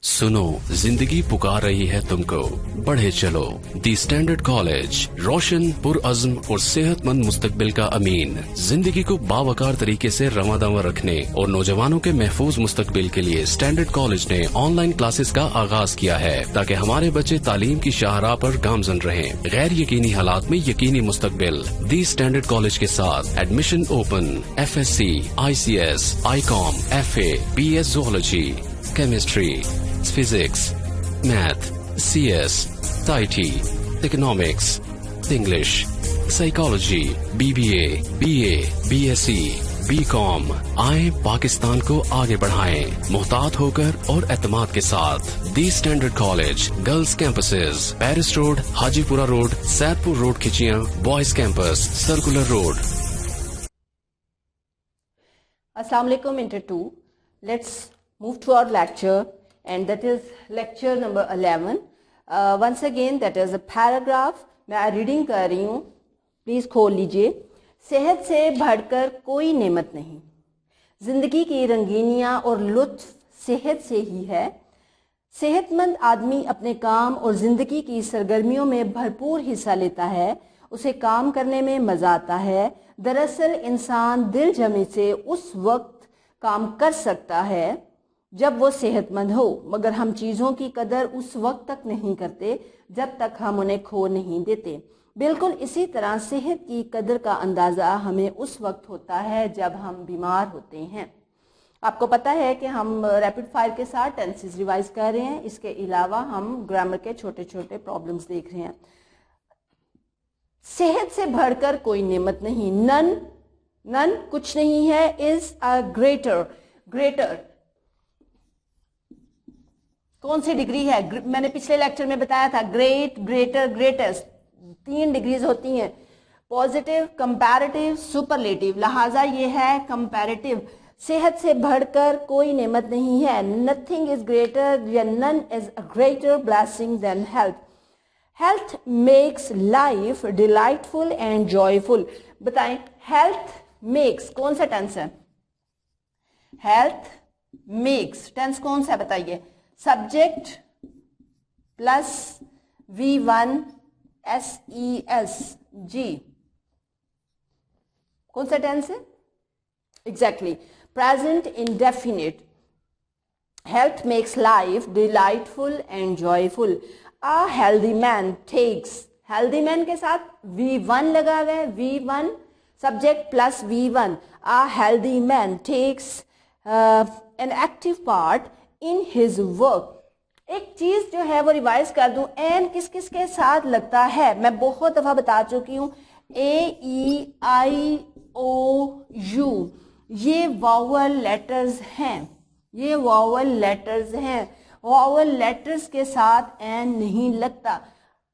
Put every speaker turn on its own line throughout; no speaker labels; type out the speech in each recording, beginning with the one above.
सुनो, जिंदगी पुकार रही है तुमको, बढ़े चलो। दी स्टैंडर्ड कॉलेज, रोशन, पुरअज़्म और सेहतमंद मुस्तकबिल का अमीन। जिंदगी को बावकार तरीके से रवादावा रखने और नौजवानों के महफूज मुस्तकबिल के लिए स्टैंडर्ड कॉलेज ने ऑनलाइन क्लासेस का आगाज किया है, ताकि हमारे बच्चे तालीम की शाहराह पर गामजन रहें। गैर यकीनी हालात में यकीनी मुस्तकबिल। दी स्टैंडर्ड कॉलेज के साथ admission open. FSC, ICS, ICOM, FA, BS Zoology, Chemistry, Physics, Math, CS, IT, Economics, English, Psychology, BBA, BA, BSc, BCom। आए पाकिस्तान को आगे बढ़ाएं, मुहतात होकर और एतमाद के साथ। The standard college, girls campuses, Paris road, Hajipura road, Saidpur road Khichiyan, boys campus, circular road.
Assalamu alaikum, Inter 2. Let's move to our lecture, and that is lecture number 11. Once again, that is a paragraph. मैं reading कर रही हूँ, please खोल लीजिए। सेहत से बढ़कर कोई नेमत नहीं। ज़िंदगी की रंगीनियाँ और लुत्फ़ सेहत से ही है। सेहतमंद आदमी अपने काम और ज़िंदगी की सरगर्मियों में भरपूर हिस्सा लेता है। उसे काम करने में मज़ा आता है। दरअसल इंसान दिल जमी से उस वक्त काम कर सकता है जब वो सेहतमंद हो, मगर हम चीज़ों की कदर उस वक्त तक नहीं करते जब तक हम उन्हें खो नहीं देते। बिल्कुल इसी तरह सेहत की कदर का अंदाज़ा हमें उस वक्त होता है जब हम बीमार होते हैं। आपको पता है कि हम रैपिड फायर के साथ टेंसेस रिवाइज कर रहे हैं। इसके अलावा हम ग्रामर के छोटे छोटे प्रॉब्लम्स देख रहे हैं। सेहत से बढ़कर कोई नेमत नहीं। नन, नन कुछ नहीं है। इज अ ग्रेटर, ग्रेटर कौन सी डिग्री है? मैंने पिछले लेक्चर में बताया था, ग्रेट, ग्रेटर, ग्रेटेस्ट, 3 डिग्रीज होती हैं, पॉजिटिव, कंपैरेटिव, सुपरलेटिव। लिहाजा ये है कंपैरेटिव। सेहत से बढ़कर कोई नेमत नहीं है। नथिंग इज ग्रेटर या none is a greater blessing than health. Health makes life delightful and joyful. बताएं, हेल्थ मेक्स कौन सा टेंस है? हेल्थ मेक्स टेंस कौन सा बताइए? Subject plus V1 SES G, कौन सा टेंस है? Exactly, present indefinite. Health makes life delightful and joyful. A healthy man takes, healthy man के साथ V1 लगा हुआ है, V1 subject plus V1। A healthy man takes an active part in his work. एक चीज जो है वो रिवाइज कर दूं, एन किस किस के साथ लगता है? मैं बहुत दफा बता चुकी हूं। AEIOU ये वावल लेटर्स हैं, ये वावल लेटर्स हैं। वावल लेटर्स के साथ एन नहीं लगता।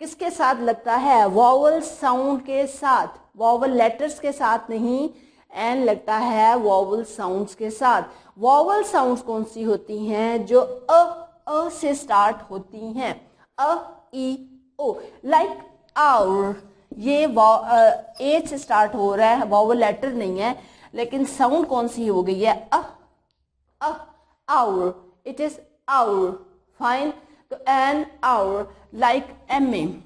किसके साथ लगता है? वावल साउंड के साथ। वावल लेटर्स के साथ नहीं, एन लगता है वावल साउंड्स के साथ। वावल साउंड्स कौन सी होती हैं? जो अ से स्टार्ट होती हैं। अ, ई, ओ, लाइक आवर। ये ए से स्टार्ट हो रहा है, वावल लेटर नहीं है, लेकिन साउंड कौन सी हो गई है? A, hour. It is hour. Fine. तो an, hour, like M A.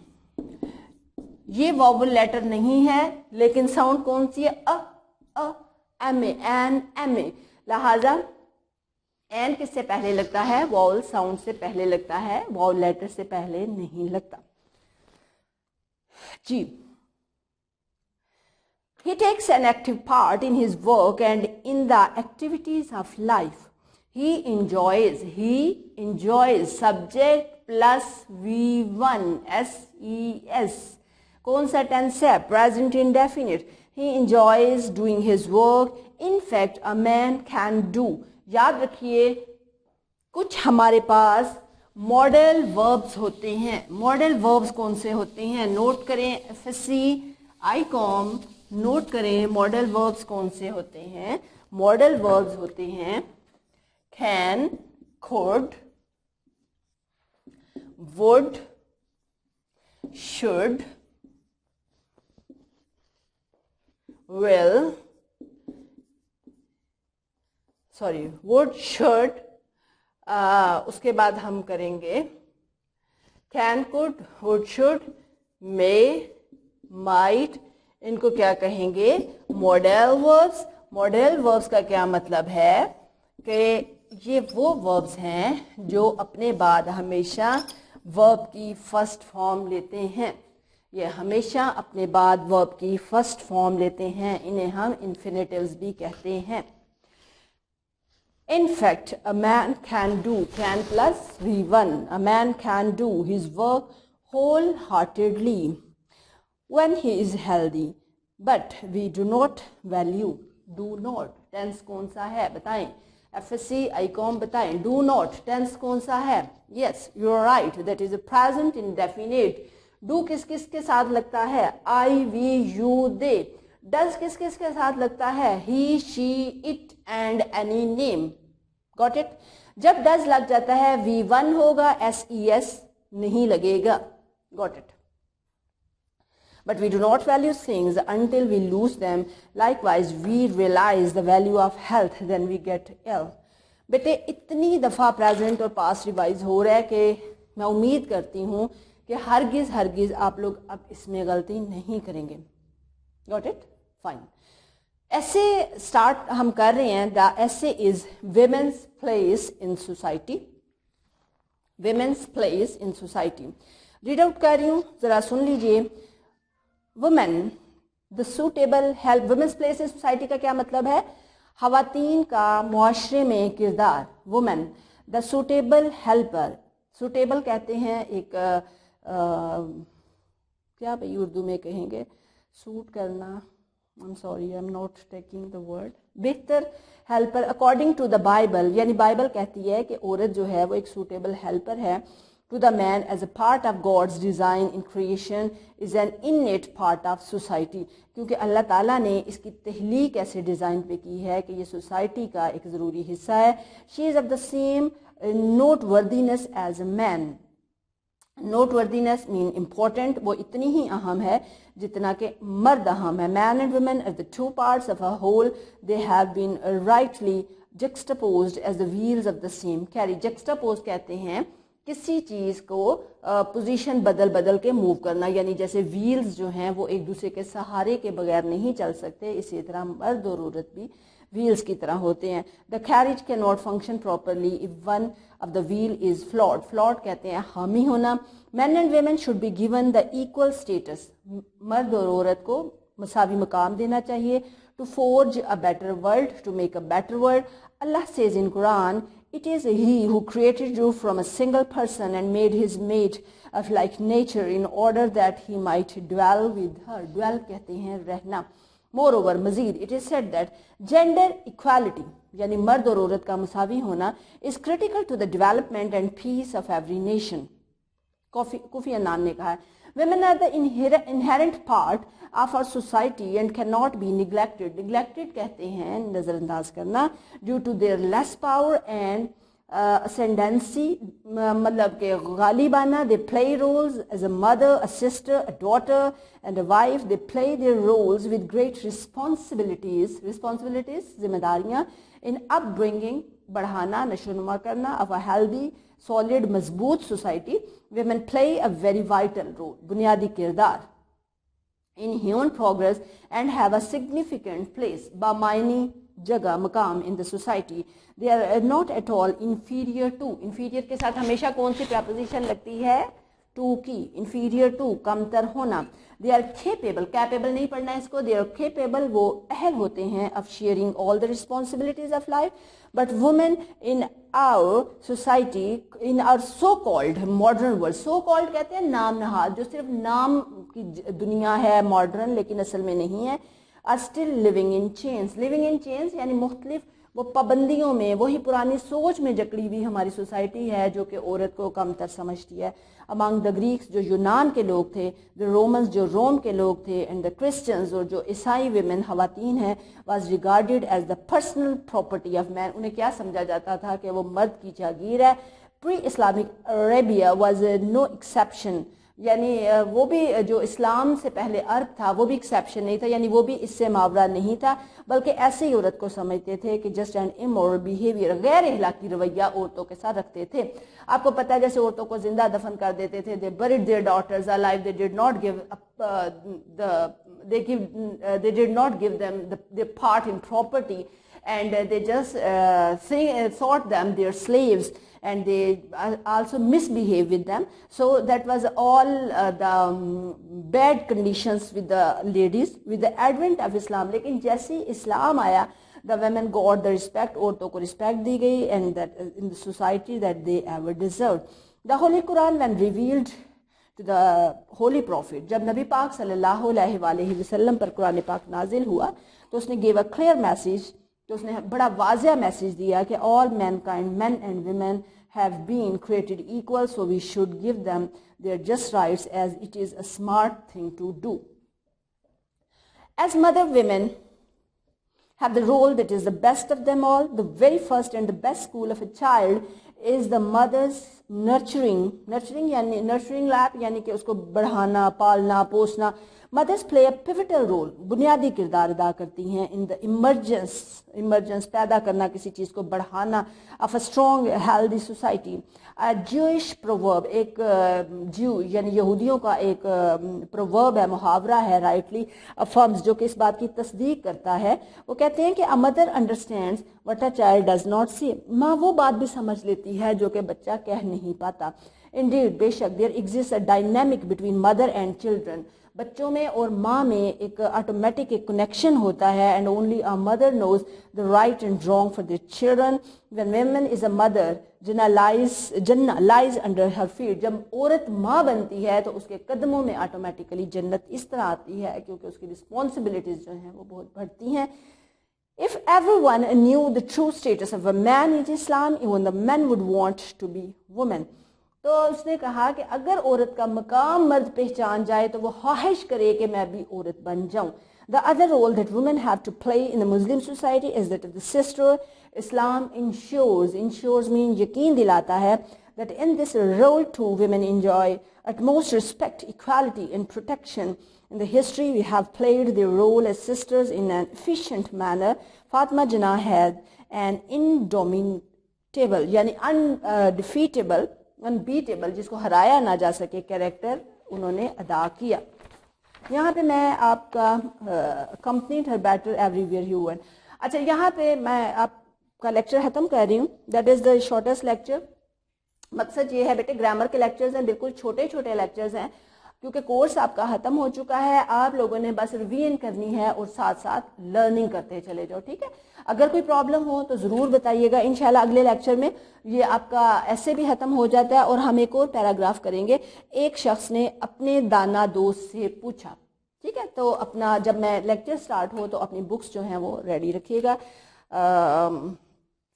ये वावल लेटर नहीं है, लेकिन साउंड कौन सी है? M A, N, M A. लिहाजा एन किससे पहले लगता है? वावल साउंड से पहले लगता है, वावल लेटर से पहले नहीं लगता जी। He takes an active part in his work and in the activities of life. He enjoys subject plus V1 SES। कौन सा टेंस है? Present indefinite. He enjoys doing his work. In fact, a man can do। याद रखिए, कुछ हमारे पास modal verbs होते हैं। Modal verbs कौन से होते हैं? नोट करें, FSC, ICOM, नोट करें मॉडल वर्ब्स कौन से होते हैं। मॉडल वर्ब्स होते हैं can, could, would, should, will, would, should, उसके बाद हम करेंगे can, could, would, should, may, might, इनको क्या कहेंगे? Modal verbs. मॉडल वर्ब्स का क्या मतलब है कि ये वो वर्ब्स हैं जो अपने बाद हमेशा वर्ब की फर्स्ट फॉर्म लेते हैं। ये हमेशा अपने बाद वर्ब की फर्स्ट फॉर्म लेते हैं, इन्हें हम इन्फिनेटिव्स भी कहते हैं। In fact, a man can do, can plus V1, a man can do his work wholeheartedly when he is healthy, but we do not value, do not, tense कौन सा है बताएं? FSC, ICOM बताएं, do not, tense कौन सा है? Yes, you are right, that is a present indefinite. Do किस किस के साथ लगता है? I, we, you, they. Does किस किस के साथ लगता है? He, she, it and any name. Got it? जब does लग जाता है V1 होगा, SES नहीं लगेगा. Got it? But we do not value things until we lose them. Likewise, we realize the value of health then we get ill. बेटे इतनी दफ़ा प्रेजेंट और पास्ट रिवाइज हो रहा है कि मैं उम्मीद करती हूँ कि हरगिज़ आप लोग अब इसमें गलती नहीं करेंगे. Got it? Fine. Essay start हम कर रहे हैं. The essay is women's place in society. Women's place in society read out कर रही हूँ, ज़रा सुन लीजिए. Women the suitable help. Women's place in society का क्या मतलब है? ख़वातीन का मुआशरे में किरदार. Women the suitable helper. Suitable कहते हैं एक क्या भाई उर्दू में कहेंगे? सूट करना. I'm sorry, I'm not taking the word. बेहतर helper according to the Bible, यानी बाइबल कहती है कि औरत जो है वो एक सूटेबल हेल्पर है. To the man as a part of God's design in creation is an innate part of society. क्योंकि अल्लाह ताला ने इसकी तहलीक ऐसे डिज़ाइन पे की है कि ये सोसाइटी का एक ज़रूरी हिस्सा है. She is of the same noteworthiness as a man. Noteworthiness mean important, वो इतनी ही अहम है जितना कि मर्द अहम है. Man and women as the two parts of a whole, they have been rightly juxtaposed as the wheels of the same carriage. juxtapose कहते हैं किसी चीज़ को पोजीशन बदल बदल के मूव करना, यानी जैसे व्हील्स जो हैं वो एक दूसरे के सहारे के बगैर नहीं चल सकते, इसी तरह मर्द और औरत भी व्हील्स की तरह होते हैं. The carriage can not function properly if one of the wheel is flawed. Flawed कहते हैं हामी होना. Man and women should be given the equal status. मर्द और औरत को मसावी मकाम देना चाहिए. To forge a better world, to make a better world. Allah says in Quran, it is he who created you from a single person and made his mate of like nature in order that he might dwell with her. dwell कहते हैं रहना. Moreover, Majeed it is said that gender equality यानी मर्द और औरत का Mousavi होना is critical to the development and peace of every nation. Kofi Annan ने कहा है, women are the inherent part of our society and cannot be neglected. neglected कहते हैं नज़रअंदाज करना. due to their less power and ascendancy, मतलब के गालिबाना. they play roles as a mother, a sister, a daughter and a wife. they play their roles with great responsibilities जिम्मेदारियाँ in upbringing, बढ़ाना, नशोनुमा करना of a healthy, solid, मजबूत society. women play a very vital role, बुनियादी किरदार in human progress and have a significant place, बामायनी जगह मकाम in the society. they are not at all inferior to. inferior के साथ हमेशा कौन सी preposition लगती है? to की. inferior to कमतर होना. they are capable, capable नहीं पढ़ना इसको, they are capable वो अहल होते हैं of sharing all the responsibilities of life. but women in our society, in our so called modern world, so called कहते हैं नाम नहाद, जो सिर्फ नाम की दुनिया है मॉडर्न लेकिन असल में नहीं है, are still living in chains. living in chains यानी मुख्तलिफ वो पाबंदियों में, वही पुरानी सोच में जकड़ी हुई हमारी सोसाइटी है जो कि औरत को कमतर समझती है. अमंग द ग्रीक्स जो यूनान के लोग थे, द रोमन्स जो रोम के लोग थे, एंड द क्रिश्चियंस और जो ईसाई विमेन खवातीन हैं, was regarded as the personal property of man. उन्हें क्या समझा जाता था कि वो मर्द की जागीर है. Pre Islamic Arabia was no exception. यानी वो भी जो इस्लाम से पहले अरब था वो भी एक्सेप्शन नहीं था, यानी वो भी इससे मावरा नहीं था, बल्कि ऐसे ही औरत को समझते थे कि जस्ट एंड इमोरल बिहेवियर, गैर इखलाकी रवैया औरतों के साथ रखते थे। आपको पता है जैसे औरतों को जिंदा दफन कर देते थे, they buried their daughters alive, they did not give they did not give them the part in property, and they just thought them their slaves, and they also misbehave with them. So that was all the bad conditions with the ladies with the advent of Islam. लेकिन जैसे इस्लाम आया, the women got the respect, औरतों को respect दी गई, and that in the society that they ever deserved. The Holy Quran when revealed to the holy prophet, जब नबी पाक सल्लल्लाहु अलैहि वसल्लम पर कुरान पाक नाजिल हुआ तो उसने gave a clear message, तो उसने बड़ा वाज़िया मैसेज दिया कि all mankind, men and women have been created equal, so we should give them their just rights as it is a smart thing to do. As mother, women have the role that is the best of them all. The very first and the best school of a child is the mother's nurturing यानी nurturing lap, यानी कि उसको बढ़ाना, पालना, पोसना. Mothers play a pivotal role, बुनियादी किरदार अदा करती हैं in the emergence पैदा करना, किसी चीज़ को बढ़ाना of a strong healthy society. A Jewish proverb, एक Jew यानी यहूदियों का एक proverb है, मुहावरा है, rightly affirms, जो कि इस बात की तस्दीक करता है. वो कहते हैं कि a mother understands what a child does not say. माँ वो बात भी समझ लेती है जो कि बच्चा कह नहीं पाता. Indeed, बेशक there exists a dynamic between mother and children. बच्चों में और माँ में एक ऑटोमेटिक एक कनेक्शन होता है, and only a mother knows the right and wrong for their children. When woman is a mother, जन्नत लाइज अंडर हर फीट. जब औरत माँ बनती है तो उसके कदमों में ऑटोमेटिकली जन्नत इस तरह आती है, क्योंकि उसकी रिस्पॉन्सिबिलिटीज जो हैं वो बहुत बढ़ती हैं. If everyone knew the true status of a man in Islam, even the men would want to be women. तो उसने कहा कि अगर औरत का मकाम मर्द पहचान जाए तो वो ख्वाहिश करे कि मैं भी औरत बन जाऊं. The other role that women have to play in the Muslim society is that of the sister. Islam ensures mean यकीन दिलाता है that in this role too women enjoy utmost respect, equality and protection. In the history we have played their role as sisters in an efficient manner. Fatima Jinnah had an indomitable यानी unbeatable जिसको हराया ना जा सके character उन्होंने अदा किया. यहाँ पे मैं आपका कंपनी हर बैटर एवरीवेयर ह्यूमन. अच्छा, यहाँ पे मैं आपका लेक्चर ख़त्म कर रही हूँ. That is the shortest lecture. मकसद ये है बेटे, ग्रामर के लेक्चर्स हैं, बिल्कुल छोटे छोटे लेक्चर्स हैं, क्योंकि कोर्स आपका ख़त्म हो चुका है. आप लोगों ने बस रिवीजन करनी है और साथ साथ लर्निंग करते चले जाओ. ठीक है, अगर कोई प्रॉब्लम हो तो ज़रूर बताइएगा. इंशाल्लाह अगले लेक्चर में ये आपका ऐसे भी ख़त्म हो जाता है और हम एक और पैराग्राफ करेंगे. एक शख्स ने अपने दाना दोस्त से पूछा. ठीक है, तो अपना जब मैं लेक्चर स्टार्ट हो तो अपनी बुक्स जो हैं वो रेडी रखिएगा.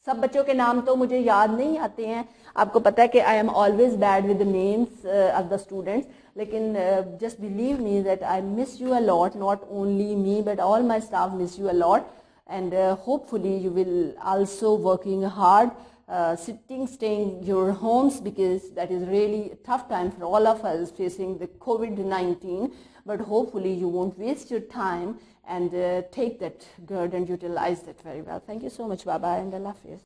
सब बच्चों के नाम तो मुझे याद नहीं आते हैं. आपको पता है कि I am always bad with the names of the students, लेकिन just believe me that I miss you a lot. Not only me but all my staff miss you a lot, and hopefully you will also working hard, staying your homes, because that is really a tough time for all of us facing the COVID-19. But hopefully you won't waste your time and take that good and utilize that very well. Thank you so much. Bye bye and Allah Hafiz.